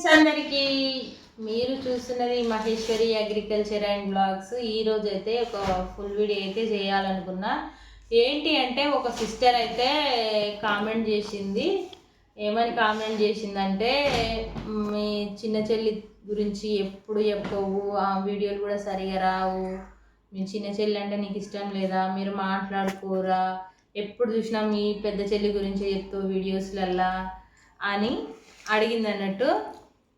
అందరికీ మీరు చూస్తున్నది మహేశ్వరి అగ్రికల్చర్ అండ్ బ్లాగ్స్. ఈరోజు అయితే ఒక ఫుల్ వీడియో అయితే చేయాలనుకున్నా. ఏంటి అంటే ఒక సిస్టర్ అయితే కామెంట్ చేసింది. ఏమని కామెంట్ చేసిందంటే, మీ చిన్న చెల్లి గురించి ఎప్పుడు చెప్పవు, ఆ వీడియోలు కూడా సరిగా రావు, మీ చిన్న చెల్లి అంటే నీకు ఇష్టం లేదా, మీరు మాట్లాడుకోరా, ఎప్పుడు చూసినా మీ పెద్ద చెల్లి గురించి చెప్తావు వీడియోస్లల్లా అని అడిగింది అన్నట్టు.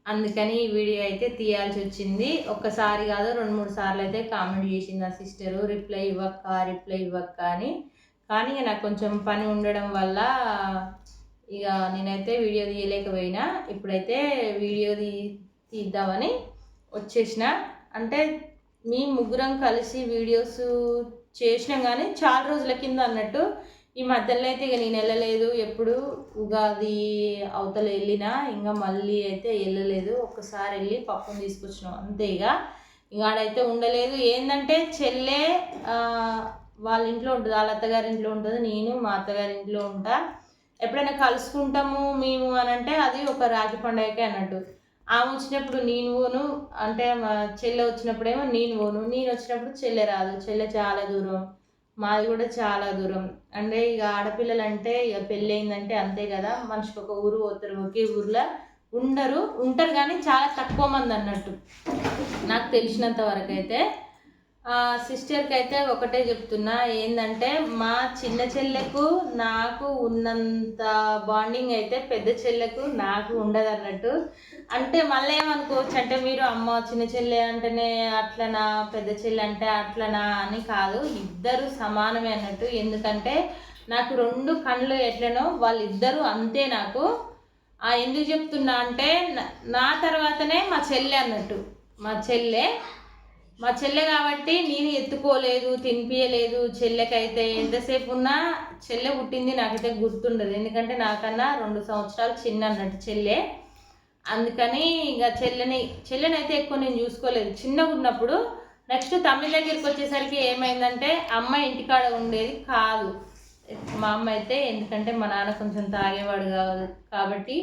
అందుకని ఈ వీడియో అయితే తీయాల్సి వచ్చింది. ఒక్కసారి కాదు 2-3 సార్లు అయితే కామెంట్ చేసింది ఆ సిస్టరు, రిప్లై ఇవ్వక్క అని. కానీ ఇక నాకు కొంచెం పని ఉండడం వల్ల ఇక నేనైతే వీడియో తీయలేకపోయినా. ఇప్పుడైతే వీడియో తీద్దామని వచ్చేసిన. అంటే మీ ముగ్గురం కలిసి వీడియోస్ చేసినాం కానీ చాలా రోజుల కింద అన్నట్టు. ఈ మధ్యలో అయితే ఇక నేను వెళ్ళలేదు. ఎప్పుడు ఉగాది అవతల వెళ్ళినా ఇంకా మళ్ళీ అయితే వెళ్ళలేదు. ఒక్కసారి వెళ్ళి పప్పును తీసుకొచ్చినాం అంతే. ఇక ఆడైతే ఉండలేదు. ఏంటంటే చెల్లె వాళ్ళ ఇంట్లో ఉంటుంది, వాళ్ళ అత్తగారి ఇంట్లో ఉంటుంది, నేను మా అత్తగారి ఇంట్లో ఉంటా. ఎప్పుడైనా కలుసుకుంటాము మేము అని అంటే అది ఒక రాఖీ పండుగకే అన్నట్టు. ఆమె వచ్చినప్పుడు నేను పోను, అంటే మా చెల్లె వచ్చినప్పుడేమో నేను పోను, నేను వచ్చినప్పుడు చెల్లె రాదు. చెల్లె చాలా దూరం, మాది కూడా చాలా దూరం. అంటే ఇక ఆడపిల్లలు అంటే ఇక పెళ్ళి అయిందంటే అంతే కదా, మనిషికి ఒక ఊరు పోతారు. ఒకే ఊర్లో ఉంటారు కానీ చాలా తక్కువ మంది అన్నట్టు నాకు తెలిసినంత వరకు అయితే. సిస్టర్కి అయితే ఒకటే చెప్తున్నా, ఏంటంటే మా చిన్న చెల్లెకు నాకు ఉన్నంత బాండింగ్ అయితే పెద్ద చెల్లెకు నాకు ఉండదు అన్నట్టు. అంటే మళ్ళీ ఏమనుకోవచ్చు అంటే, మీరు అమ్మ చిన్న చెల్లె అంటేనే అట్లనా, పెద్ద చెల్లె అంటే అట్లనా అని కాదు, ఇద్దరు సమానమే అన్నట్టు. ఎందుకంటే నాకు 2 కళ్ళు ఎట్లనో వాళ్ళిద్దరూ అంతే నాకు. ఎందుకు చెప్తున్నా అంటే, నా తర్వాతనే మా చెల్లె అన్నట్టు. మా చెల్లె కాబట్టి నేను ఎత్తుకోలేదు, తినిపించలేదు. చెల్లెకైతే ఎంతసేపు ఉన్నా, చెల్లె పుట్టింది నాకైతే గుర్తుండదు. ఎందుకంటే నాకన్నా 2 సంవత్సరాలు చిన్న అన్నట్టు చెల్లె. అందుకని ఇక చెల్లెని అయితే ఎక్కువ నేను చూసుకోలేదు చిన్నగా ఉన్నప్పుడు. నెక్స్ట్ తమ్మి దగ్గరికి వచ్చేసరికి ఏమైందంటే, అమ్మ ఇంటికాడ ఉండేది కాదు మా అమ్మ అయితే. ఎందుకంటే మా నాన్న కొంచెం తాగేవాడు కాదు కాబట్టి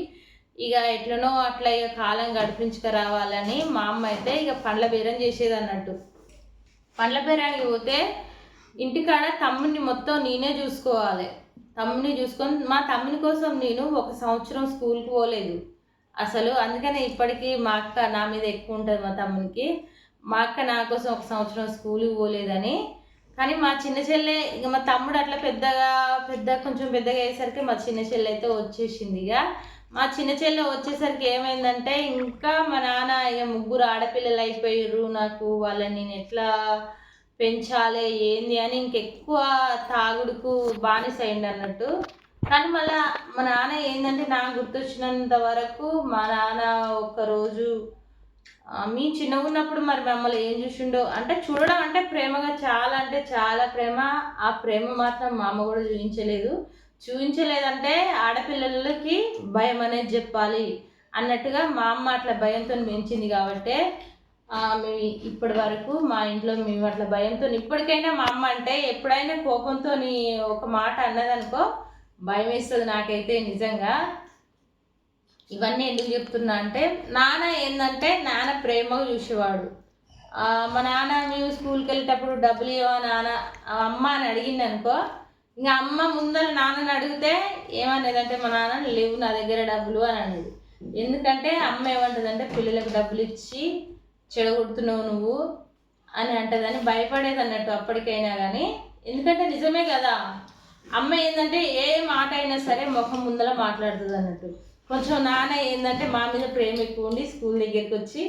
ఇక ఎట్లనో అట్లా ఇక కాలం గడిపించుకురావాలని మా అమ్మ అయితే ఇక పండ్ల బేరం చేసేది అన్నట్టు. పండ్ల బేరానికి పోతే ఇంటికాడ తమ్ముడిని మొత్తం నేనే చూసుకోవాలి. తమ్ముడిని చూసుకొని, మా తమ్ముని కోసం నేను 1 సంవత్సరం స్కూల్కి పోలేదు అసలు. అందుకనే ఇప్పటికీ మా అక్క నా మీద ఎక్కువ ఉంటుంది మా తమ్మునికి. మా అక్క నా కోసం 1 సంవత్సరం స్కూల్కి పోలేదని. కానీ మా చిన్న చెల్లె ఇక మా తమ్ముడు అట్లా కొంచెం పెద్దగా అయ్యేసరికి మా చిన్న చెల్లె అయితే వచ్చేసింది. ఇక మా చిన్న చెల్లె వచ్చేసరికి ఏమైందంటే, ఇంకా మా నాన్న ఇక 3 ఆడపిల్లలు అయిపోయారు నాకు, వాళ్ళని నేను ఎట్లా పెంచాలి ఏంది అని ఇంకెక్కువ తాగుడుకు బానిస అయింది అన్నట్టు. కానీ మళ్ళీ మా నాన్న ఏంటంటే, నాకు గుర్తొచ్చినంత వరకు మా నాన్న ఒక్కరోజు మీ చిన్నగా ఉన్నప్పుడు మరి మమ్మల్ని ఏం చూసిండో అంటే, చూడడం అంటే ప్రేమగా, చాలా అంటే చాలా ప్రేమ. ఆ ప్రేమ మాత్రం మా అమ్మ కూడా చూపించలేదంటే ఆడపిల్లలకి భయం అనేది చెప్పాలి అన్నట్టుగా మా అమ్మ అట్లా భయంతో పెంచింది. కాబట్టి మేము ఇప్పటి వరకు మా ఇంట్లో మేము అట్లా భయంతో, ఇప్పటికైనా మా అమ్మ అంటే ఎప్పుడైనా కోపంతో ఒక మాట అన్నదనుకో భయం వేస్తుంది నాకైతే నిజంగా. ఇవన్నీ ఎందుకు చెప్తున్నా అంటే, నాన్న ఏంటంటే నాన్న ప్రేమగా చూసేవాడు. మా నాన్న మేము స్కూల్కి వెళ్ళేటప్పుడు డబ్బులు ఇవ్వ నాన్న అమ్మ అని అడిగింది అనుకో, ఇంకా అమ్మ ముందర నాన్నని అడిగితే ఏమనేదంటే, మా నాన్న లేవు నా దగ్గర డబ్బులు అని అనేది. ఎందుకంటే అమ్మ ఏమంటుందంటే, పిల్లలకు డబ్బులు ఇచ్చి చెడగొడుతున్నావు నువ్వు అని అంటదని భయపడేది అన్నట్టు అప్పటికైనా కానీ. ఎందుకంటే నిజమే కదా, అమ్మ ఏంటంటే ఏ మాట అయినా సరే ముఖం ముందర మాట్లాడుతుంది అన్నట్టు. కొంచెం నాన్న ఏంటంటే మా మీద ప్రేమ ఎక్కువ ఉండి స్కూల్ దగ్గరికి వచ్చి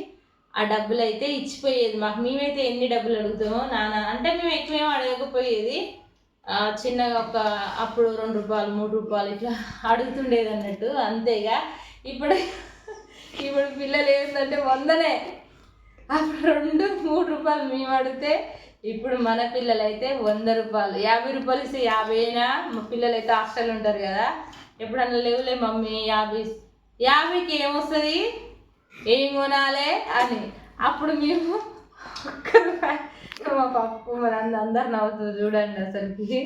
ఆ డబ్బులు అయితే ఇచ్చిపోయేది మాకు. మేమైతే ఎన్ని డబ్బులు అడుగుతామో నాన్న అంటే మేము ఎక్కువేమో అడగకపోయేది. చిన్నగా అప్పుడు 2 రూపాయలు 3 రూపాయలు ఇట్లా అడుగుతుండేది అన్నట్టు అంతేగా. ఇప్పుడు పిల్లలు ఏంటంటే 100నే. అప్పుడు 2-3 రూపాయలు మేము అడిగితే ఇప్పుడు మన పిల్లలు అయితే 100 రూపాయలు 50 రూపాయలు ఇస్తే 50 మా పిల్లలు అయితే హాస్టల్ ఉంటారు కదా, ఎప్పుడన్నా లేవులే మమ్మీ 50కి ఏమొస్తుంది, ఏం కొనాలి అని. అప్పుడు మేము 1 రూపాయి, మా పప్పు మన అందరు నవ్వుతుంది చూడండి అసలుకి.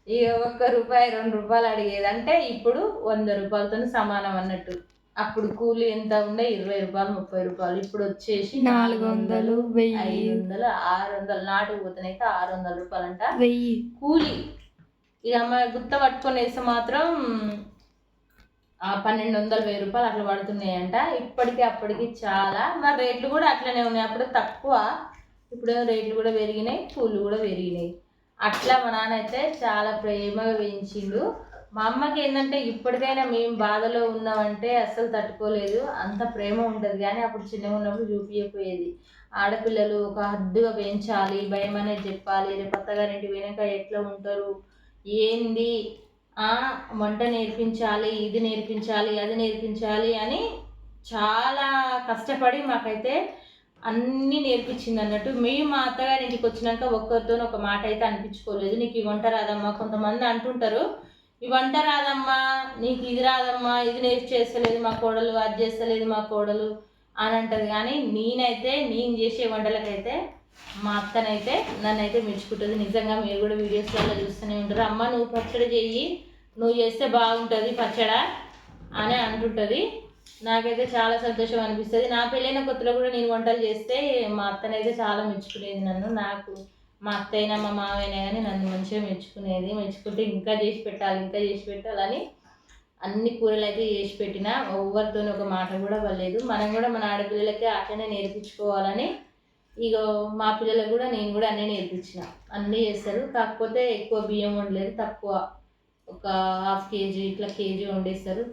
ఇక 1 రూపాయి 2 రూపాయలు అడిగేది అంటే ఇప్పుడు 100 రూపాయలతో సమానం అన్నట్టు. అప్పుడు కూలి ఎంత ఉండే 20 రూపాయలు 30 రూపాయలు, ఇప్పుడు వచ్చేసి 400, 1000, 500, 600 నాటుకు పోతేనైతే 600 రూపాయలు అంట కూలి. ఇక అమ్మ గుత్త పట్టుకొని వేస్తే మాత్రం 1200, 1000 రూపాయలు అట్లా పడుతున్నాయంట. ఇప్పటికి అప్పటికి చాలా మరి రేట్లు కూడా అట్లనే ఉన్నాయి. అప్పుడు తక్కువ, ఇప్పుడు రేట్లు కూడా పెరిగినాయి, కూలు కూడా పెరిగినాయి. అట్లా మా నాన్న అయితే చాలా ప్రేమగా పెంచిండు. మా అమ్మకి ఏంటంటే ఇప్పటికైనా మేము బాధలో ఉన్నామంటే అస్సలు తట్టుకోలేదు, అంత ప్రేమ ఉంటుంది. కానీ అప్పుడు చిన్నగా ఉన్నప్పుడు చూపించకపోయేది. ఆడపిల్లలు ఒక హద్దుగా పెంచాలి, భయం అనేది చెప్పాలి, రేపు అత్తగారింటి వెనక ఎట్లా ఉంటారు ఏంది, వంట నేర్పించాలి, ఇది నేర్పించాలి, అది నేర్పించాలి అని చాలా కష్టపడి మాకైతే అన్నీ నేర్పించింది అన్నట్టు. మేము మా అత్తగారి ఇంటికి వచ్చినాక ఒక్కరితో ఒక మాట అయితే అనిపించుకోలేదు, నీకు ఈ వంట రాదమ్మా. కొంతమంది అంటుంటారు, ఈ వంట రాదమ్మా, నీకు ఇది రాదమ్మా, ఇది చేస్తలేదు మా కోడలు, అది చేస్తలేదు మా కోడలు అని అంటది. కానీ నేనైతే నేను చేసే వంటలకైతే మా అత్తనైతే నన్నైతే మెచ్చుకుంటుంది. నిజంగా మీరు కూడా వీడియోస్లలో చూస్తూనే ఉంటారు, అమ్మ నువ్వు పచ్చడి చెయ్యి, నువ్వు చేస్తే బాగుంటుంది పచ్చడా అని అంటుంటుంది. నాకైతే చాలా సంతోషం అనిపిస్తుంది. నా పెళ్ళైన కొత్తలో కూడా నేను వంటలు చేస్తే మా అత్తనైతే చాలా మెచ్చుకునేది నన్ను. నాకు మా అత్తైనా మా మావైనా కానీ నన్ను మంచిగా మెచ్చుకునేది. మెచ్చుకుంటే ఇంకా చేసి పెట్టాలి, ఇంకా చేసి పెట్టాలని అన్ని కూరలు అయితే చేసి పెట్టినా ఎవరితో ఒక మాట కూడా పడలేదు. మనం కూడా మన ఆడపిల్లలకి అట్లనే నేర్పించుకోవాలని ఇక మా పిల్లలకు కూడా నేను కూడా అన్నీ నేర్పించిన. అన్నీ చేస్తారు, కాకపోతే ఎక్కువ బియ్యం వండలేదు, తక్కువ ఒక 1/2 కేజీ ఇట్లా కేజీ వండేస్తారు.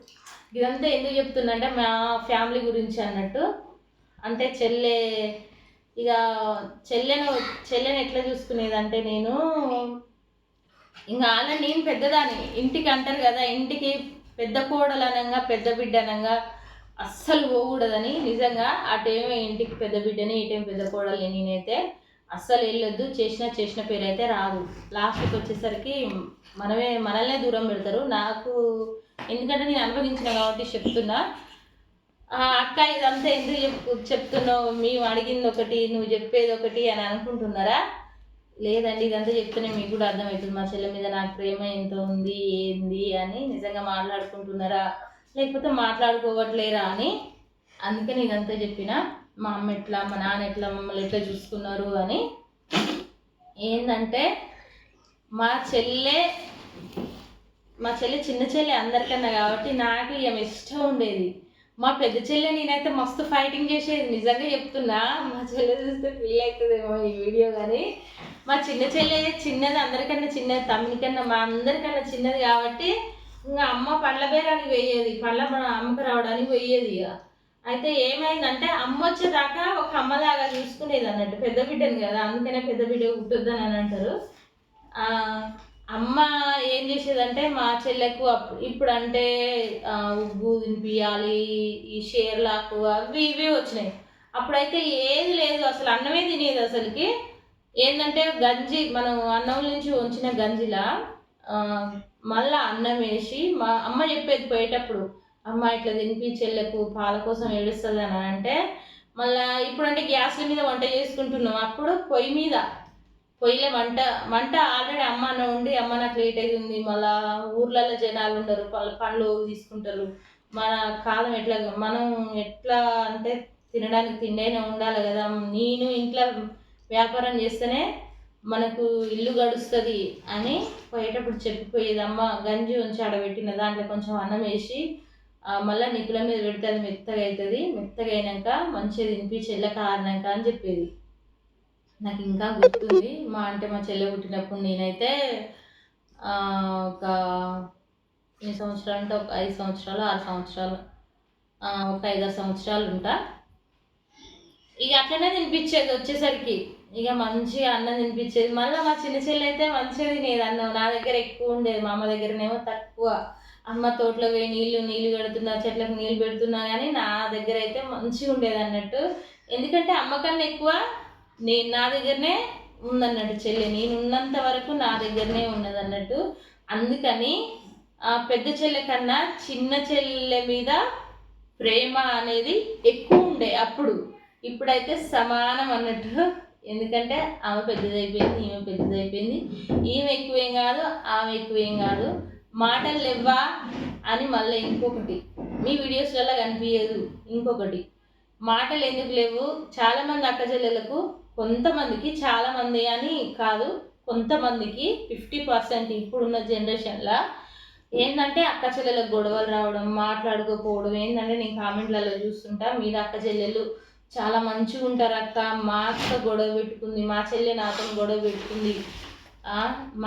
ఇదంతా ఎందుకు చెప్తున్నా అంటే మా ఫ్యామిలీ గురించి అన్నట్టు. అంటే ఇక చెల్లెని ఎట్లా చూసుకునేది అంటే నేను ఇంకా అలా నేను పెద్దదాన్ని ఇంటికి అంటారు కదా, ఇంటికి పెద్ద కోడలు అనంగా పెద్ద బిడ్డ అనంగా అస్సలు పోకూడదని. నిజంగా అటేమో ఇంటికి పెద్ద బిడ్డని, ఇటేమో పెద్ద కోడలు. నేనైతే అస్సలు వెళ్ళొద్దు, చేసిన పేరు అయితే రాదు. లాస్ట్కి వచ్చేసరికి మనల్నే దూరం పెడతారు. నాకు ఎందుకంటే నేను అనుభవించిన కాబట్టి చెప్తున్నా. అక్క ఇదంతా ఎందుకు చెప్తున్నావు, మేము అడిగింది ఒకటి నువ్వు చెప్పేది ఒకటి అని అనుకుంటున్నారా? లేదండి, ఇదంతా చెప్తేనే మీకు కూడా అర్థమవుతుంది మా చెల్లె మీద నాకు ప్రేమ ఎంత ఉంది ఏంది అని. నిజంగా మాట్లాడుకుంటున్నారా లేకపోతే మాట్లాడుకోవట్లేరా అని. అందుకని ఇదంతా చెప్పిన. మా అమ్మ ఎట్లా, మా నాన్న ఎట్లా, మమ్మల్ని ఎట్లా చూసుకున్నారు అని. ఏంటంటే మా చెల్లె చిన్న చెల్లె అందరికన్నా కాబట్టి నాకు ఏమి ఇష్టం ఉండేది. మా పెద్ద చెల్లె నేనైతే మస్తు ఫైటింగ్ చేసేది. నిజంగా చెప్తున్నా, మా చెల్లె చూస్తే ఫీల్ అవుతుందేమో ఈ వీడియో. కానీ మా చిన్న చెల్లె చిన్నది, అందరికన్నా చిన్నది, తమ్మునికన్నా మా అందరికన్నా చిన్నది కాబట్టి ఇంకా అమ్మ పండ్ల బేరానికి పోయేది, అమ్మకు రావడానికి పోయేది. ఇక అయితే ఏమైందంటే అమ్మ వచ్చేదాకా ఒక అమ్మలాగా చూసుకునేది అన్నట్టు. పెద్ద బిడ్డను కదా, అందుకనే పెద్ద బిడ్డ పుట్టొద్దని అని అంటారు. అమ్మ ఏం చేసేదంటే మా చెల్లెకు ఇప్పుడు అంటే ఉగ్గు తినిపియాలి, ఈ షేర్లాకు అవి ఇవే వచ్చినాయి. అప్పుడైతే ఏది లేదు, అసలు అన్నమే తినేది. అసలుకి ఏంటంటే గంజి, మనం అన్నం నుంచి వంచిన గంజిలా మళ్ళా అన్నం వేసి మా అమ్మ చెప్పేది పోయేటప్పుడు, అమ్మ ఇట్లా తినిపి చెల్లెకు పాల కోసం ఏడుస్తుంది అని అంటే. మళ్ళీ ఇప్పుడంటే గ్యాస్ల మీద వంట చేసుకుంటున్నాం, అప్పుడు పొయ్యిలో వంట ఆల్రెడీ అమ్మ అన్న ఉండి, అమ్మ నాకు లేట్ అవుతుంది, మళ్ళీ ఊర్లలో జనాలు ఉండరు, పండ్లు తీసుకుంటారు. మన కాలం ఎట్లా, మనం ఎట్లా అంటే తినడానికి తిండైనా ఉండాలి కదా. నేను ఇంట్లో వ్యాపారం చేస్తేనే మనకు ఇల్లు గడుస్తుంది అని పోయేటప్పుడు చెప్పిపోయేది. అమ్మ గంజి ఉంచి ఆడబెట్టిన దాంట్లో కొంచెం అన్నం వేసి మళ్ళీ నిప్పుల మీద పెడితే అది మెత్తగా అవుతుంది, మెత్తగా అయినాక మంచిగా తినిపి చెల్లె కారినాక అని చెప్పేది. నాకు ఇంకా గుర్తుంది. మా చెల్లె పుట్టినప్పుడు నేనైతే ఒక ఎన్ని సంవత్సరాలు అంటే ఒక 5 సంవత్సరాలు 6 సంవత్సరాలు, ఒక 5-6 సంవత్సరాలు ఉంటా. ఇక అట్లనే తినిపించేది వచ్చేసరికి. ఇక మంచిగా అన్నం తినిపించేది. మళ్ళీ మా చిన్న చెల్లి అయితే మంచిగా తినేది అన్నం. నా దగ్గర ఎక్కువ ఉండేది, మా అమ్మ దగ్గరనేమో తక్కువ. అమ్మ తోటలో పోయి నీళ్ళు పెడుతున్నా, చెట్లకు నీళ్ళు పెడుతున్నా కానీ నా దగ్గర అయితే మంచిగా ఉండేది అన్నట్టు. ఎందుకంటే అమ్మకన్నా ఎక్కువ నా దగ్గరనే ఉందన్నట్టు చెల్లె. నేను ఉన్నంత వరకు నా దగ్గరనే ఉన్నది అన్నట్టు. అందుకని పెద్ద చెల్లె కన్నా చిన్న చెల్లె మీద ప్రేమ అనేది ఎక్కువ ఉండే అప్పుడు. ఇప్పుడైతే సమానం అన్నట్టు. ఎందుకంటే ఆమె పెద్దదైపోయింది, ఈమె పెద్దదైపోయింది. ఈమె ఎక్కువేం కాదు, ఆమె ఎక్కువేం కాదు. మాటలు లేవా అని మళ్ళీ ఇంకొకటి మీ వీడియోస్లలో కనిపించదు. ఇంకొకటి మాటలు ఎందుకు లేవు, చాలామంది అక్క చెల్లెలకు కొంతమందికి, చాలామంది అని కాదు కొంతమందికి 50% ఇప్పుడున్న జనరేషన్లో ఏంటంటే అక్క చెల్లెలకు గొడవలు రావడం, మాట్లాడుకోకపోవడం. ఏంటంటే నేను కామెంట్లలో చూస్తుంటా, మీరు అక్క చెల్లెలు చాలా మంచిగా ఉంటారు అక్క, మా అక్క గొడవ పెట్టుకుంది, మా చెల్లె నాతో గొడవ పెట్టుకుంది,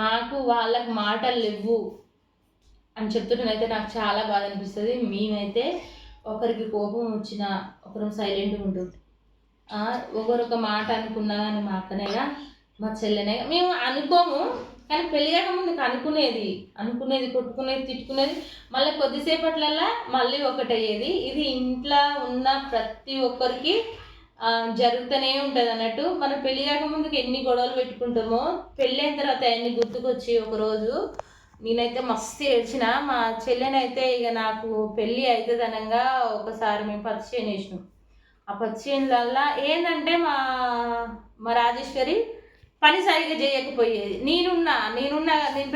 మాకు వాళ్ళకి మాటలు లేవు అని చెప్తుంటేనైతే నాకు చాలా బాధ అనిపిస్తుంది. మేమైతే ఒకరికి కోపం వచ్చినా ఒకరు సైలెంట్గా ఉంటుంది. ఒకరొక మాట అనుకున్నా కానీ మా అక్కనేగా మా చెల్లెనే మేము అనుకోము, కానీ పెళ్ళిగాక ముందుకు అనుకునేది కొట్టుకునేది తిట్టుకునేది, మళ్ళీ కొద్దిసేపట్లల్లా మళ్ళీ ఒకటయ్యేది. ఇది ఇంట్లో ఉన్న ప్రతి ఒక్కరికి జరుగుతూనే ఉంటుంది అన్నట్టు. మనం పెళ్ళి కాక ముందుకు ఎన్ని గొడవలు పెట్టుకుంటామో పెళ్ళి అయిన తర్వాత అన్ని గుర్తుకొచ్చి ఒకరోజు నేనైతే మస్తు ఏడ్చిన. మా చెల్లెనైతే ఇక నాకు పెళ్ళి అవుతుంది అనగా ఒకసారి మేము పచ్చిచేను వేసినాం. ఆ పచ్చిచేనులల్లా ఏంటంటే మా రాజేశ్వరి పని సరిగ్గా చేయకపోయేది. నేను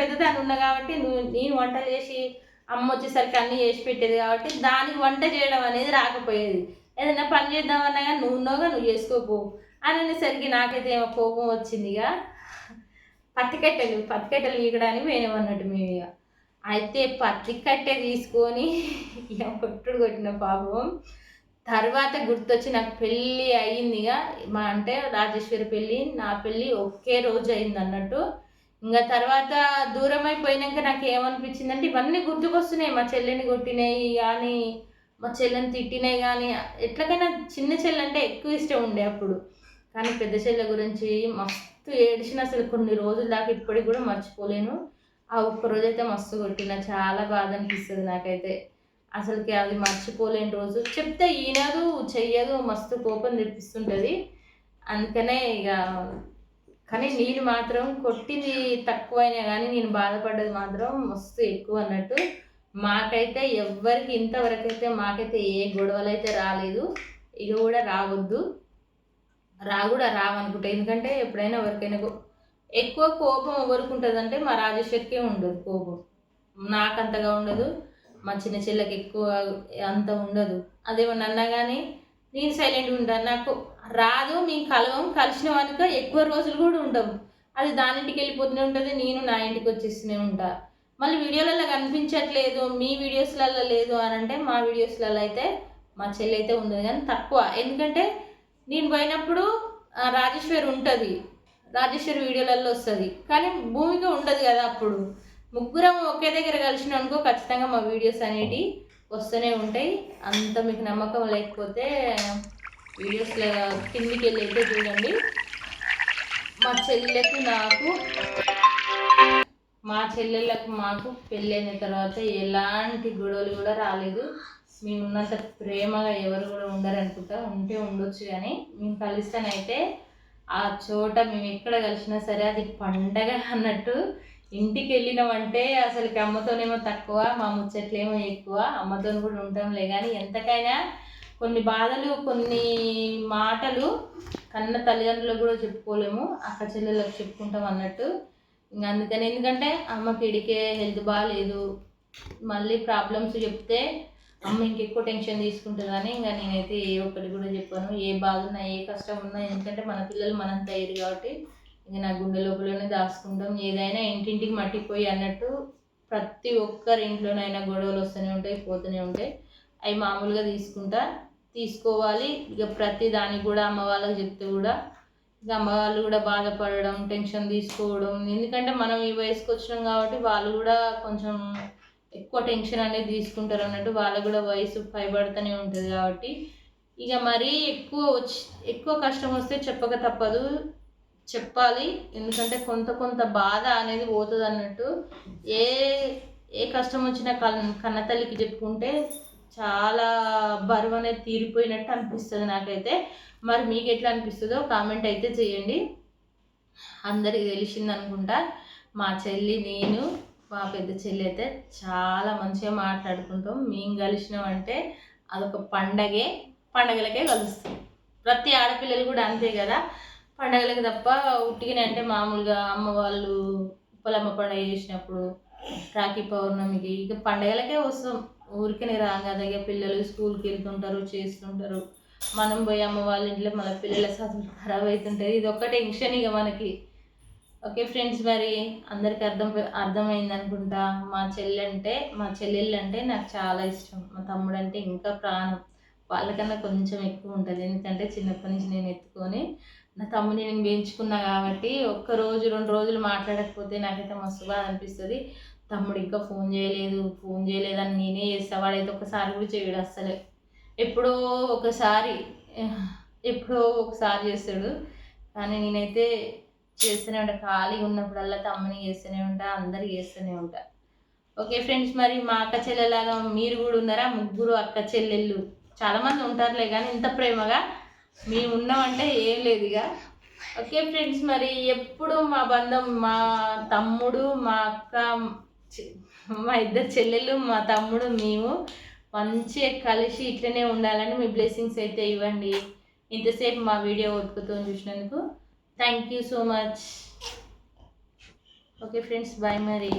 పెద్దదాన్ని ఉన్నా కాబట్టి నేను వంటలు చేసి అమ్మ వచ్చేసరికి అన్నీ చేసి పెట్టేది కాబట్టి దానికి వంట చేయడం అనేది రాకపోయేది. ఏదైనా పని చేద్దామన్నా కానీ నువ్వు చేసుకోపో అని అనేసరికి నాకైతే ఏమో కోపం వచ్చింది. ఇక పత్తికట్టెలు వీకడానికి పోయినామన్నట్టు మేము. ఇక అయితే పత్తికట్టె తీసుకొని ఇక కొట్టిన పాపం. తర్వాత గుర్తొచ్చి నాకు పెళ్ళి అయ్యింది. ఇక అంటే రాజేశ్వరి పెళ్ళి నా పెళ్ళి ఒకే రోజు అయింది అన్నట్టు. ఇంకా తర్వాత దూరం అయిపోయినాక నాకు ఏమనిపించిందంటే ఇవన్నీ గుర్తుకొస్తున్నాయి. మా చెల్లెని కొట్టినాయి కానీ, మా చెల్లెని తిట్టినాయి కానీ, ఎట్లకైనా చిన్న చెల్లె అంటే ఎక్కువ ఇష్టం ఉండే అప్పుడు. కానీ పెద్ద చెల్లె గురించి మస్తు ఏడిచిన, అసలు కొన్ని రోజుల దాకా ఇప్పటికి కూడా మర్చిపోలేను. ఆ ఒక్కరోజు అయితే మస్తు కొట్టిన, చాలా బాధ అనిపిస్తుంది నాకైతే. అసలుకి అది మర్చిపోలేని రోజు. చెప్తే ఈనదు చెయ్యదు, మస్తు కోపం తెప్పిస్తుంటుంది. అందుకనే ఇక కానీ నేను మాత్రం కొట్టింది తక్కువైనా కానీ నేను బాధపడ్డది మాత్రం మస్తు ఎక్కువ అన్నట్టు. మాకైతే ఎవ్వరికి ఇంతవరకు అయితే మాకైతే ఏ గొడవలు అయితే రాలేదు, ఇక కూడా రావద్దు, రావనుకుంటా. ఎందుకంటే ఎప్పుడైనా ఎవరికైనా ఎక్కువ కోపం ఎవరికి ఉంటుంది అంటే మా రాజేశ్వరికే ఉండదు కోపం, నాకంతగా ఉండదు. మా చిన్న చెల్లెకి ఎక్కువ అంత ఉండదు. అదేమన్నా అన్నా కానీ నేను సైలెంట్గా ఉంటాను, నాకు రాదు. మేము కలిసిన కనుక ఎక్కువ రోజులు కూడా ఉండవు. అది దాని ఇంటికి వెళ్ళిపోతూనే ఉంటుంది, నేను నా ఇంటికి వచ్చేస్తూనే ఉంటా. మళ్ళీ వీడియోలలో కనిపించట్లేదు, మీ వీడియోస్లలో లేదు అని అంటే మా వీడియోస్లలో అయితే మా చెల్లి అయితే ఉండదు కానీ తక్కువ. ఎందుకంటే నేను పోయినప్పుడు రాజేశ్వరి ఉంటుంది, రాజేశ్వరి వీడియోలలో వస్తుంది, కానీ భూమిక ఉండదు కదా. అప్పుడు ముగ్గురం ఒకే దగ్గర కలిసిన అనుకో ఖచ్చితంగా మా వీడియోస్ అనేటివి వస్తూనే ఉంటాయి. అంత మీకు నమ్మకం లేకపోతే వీడియోస్లో కిందికి వెళ్ళి అయితే చూడండి. మా చెల్లెళ్ళకు మాకు పెళ్ళైన తర్వాత ఎలాంటి గొడవలు కూడా రాలేదు. మేము ఉన్నంత ప్రేమగా ఎవరు కూడా ఉండరు అనుకుంటా, ఉంటే ఉండొచ్చు. కానీ మేము కలిస్తేనైతే ఆ చోట మేము ఎక్కడ కలిసినా సరే అది పండగ అన్నట్టు. ఇంటికి వెళ్ళినామంటే అసలుకి అమ్మతోనేమో తక్కువ, మా ముచ్చట్లేమో ఎక్కువ. అమ్మతో కూడా ఉంటాంలే కానీ ఎంతకైనా కొన్ని బాధలు, కొన్ని మాటలు కన్న తల్లిదండ్రులకు కూడా చెప్పుకోలేము, అక్క చెల్లెళ్ళకి చెప్పుకుంటాం అన్నట్టు. ఇంకా అందుకని, ఎందుకంటే అమ్మకి ఇడికే హెల్త్ బాగాలేదు, మళ్ళీ ప్రాబ్లమ్స్ చెప్తే అమ్మ ఇంకెక్కువ టెన్షన్ తీసుకుంటుందని ఇంకా నేనైతే ఏ ఒక్కటి కూడా చెప్పాను. ఏ బాధ ఉన్నా, ఏ కష్టం ఉన్నా, ఎందుకంటే మన పిల్లలు మనంత అయ్యారు కాబట్టి ఇంకా నా గుండె లోపలనే దాచుకుంటాం. ఏదైనా ఇంటింటికి మట్టిపోయి అన్నట్టు ప్రతి ఒక్కరి ఇంట్లోనైనా గొడవలు వస్తూనే ఉంటాయి, పోతూనే ఉంటాయి. అవి మామూలుగా తీసుకోవాలి. ఇక ప్రతి దానికి కూడా అమ్మ వాళ్ళకి చెప్తే కూడా ఇక అమ్మ వాళ్ళు కూడా బాధపడడం, టెన్షన్ తీసుకోవడం. ఎందుకంటే మనం ఈ వయసుకు వచ్చినాం కాబట్టి వాళ్ళు కూడా కొంచెం ఎక్కువ టెన్షన్ అనేది తీసుకుంటారు అన్నట్టు. వాళ్ళకు కూడా వయసు పైబడుతూనే ఉంటుంది కాబట్టి ఇక మరీ ఎక్కువ కష్టం వస్తే చెప్పక తప్పదు, చెప్పాలి. ఎందుకంటే కొంత బాధ అనేది పోతుంది అన్నట్టు. ఏ కష్టం వచ్చినా కన్నతల్లికి చెప్పుకుంటే చాలా బరువు అనేది తీరిపోయినట్టు అనిపిస్తుంది నాకైతే. మరి మీకు ఎట్లా అనిపిస్తుందో కామెంట్ అయితే చేయండి. అందరికి తెలిసింది అనుకుంటా, మా చెల్లి, నేను, మా పెద్ద చెల్లి అయితే చాలా మంచిగా మాట్లాడుకుంటాం. మేము కలిసినామంటే అదొక పండగలకే కలుస్తాం. ప్రతి ఆడపిల్లలు కూడా అంతే కదా, పండగలకు తప్ప ఉట్టిగానే అంటే మామూలుగా అమ్మ వాళ్ళు ఉప్పలమ్మ పండుగ చేసినప్పుడు రాఖీ పౌర్ణమికి ఇక పండగలకే వస్తాం. ఊరికనే రాం కదా. ఇక పిల్లలు స్కూల్కి వెళ్తుంటారు, చేస్తుంటారు. మనం పోయి అమ్మ వాళ్ళ ఇంట్లో మన పిల్లల చదువులు ఖరాబ్ అవుతుంటుంది. ఇది ఒక్క టెన్షన్ ఇక మనకి. ఓకే ఫ్రెండ్స్, మరి అందరికి అర్థమైంది అనుకుంటా. మా చెల్లెళ్ళు అంటే నాకు చాలా ఇష్టం. మా తమ్ముడు అంటే ఇంకా ప్రాణం. వాళ్ళకన్నా కొంచెం ఎక్కువ ఉంటుంది. ఎందుకంటే చిన్నప్పటి నుంచి నేను ఎత్తుకొని నా తమ్ముని నేను పెంచుకున్నా కాబట్టి ఒక్కరోజు 2 రోజులు మాట్లాడకపోతే నాకైతే మస్తు బాధ అనిపిస్తుంది. తమ్ముడు ఇంకా ఫోన్ చేయలేదు అని నేనే చేస్తా. వాడైతే ఒక్కసారి కూడా చేయడు అసలే. ఎప్పుడో ఒకసారి చేస్తాడు. కానీ నేనైతే చేస్తూనే ఉంటా. ఖాళీగా ఉన్నప్పుడల్లా తమ్ముని చేస్తూనే ఉంటా, అందరికి చేస్తూనే ఉంటా. ఓకే ఫ్రెండ్స్, మరి మా అక్క చెల్లెలాగా మీరు కూడా ఉన్నారా? 3 అక్క చెల్లెళ్ళు చాలామంది ఉంటారులే, కానీ ఇంత ప్రేమగా మేము ఉన్నామంటే ఏం లేదు ఇక. ఓకే ఫ్రెండ్స్, మరి ఎప్పుడు మా బంధం, మా తమ్ముడు, మా అక్క, మా 2 చెల్లెళ్ళు, మా తమ్ముడు, మేము మంచిగా కలిసి ఇట్లనే ఉండాలని మీ బ్లెస్సింగ్స్ అయితే ఇవ్వండి. ఇంతసేపు మా వీడియో ఒప్పుకుతూ చూసినందుకు thank you so much. Okay friends, bye మరి.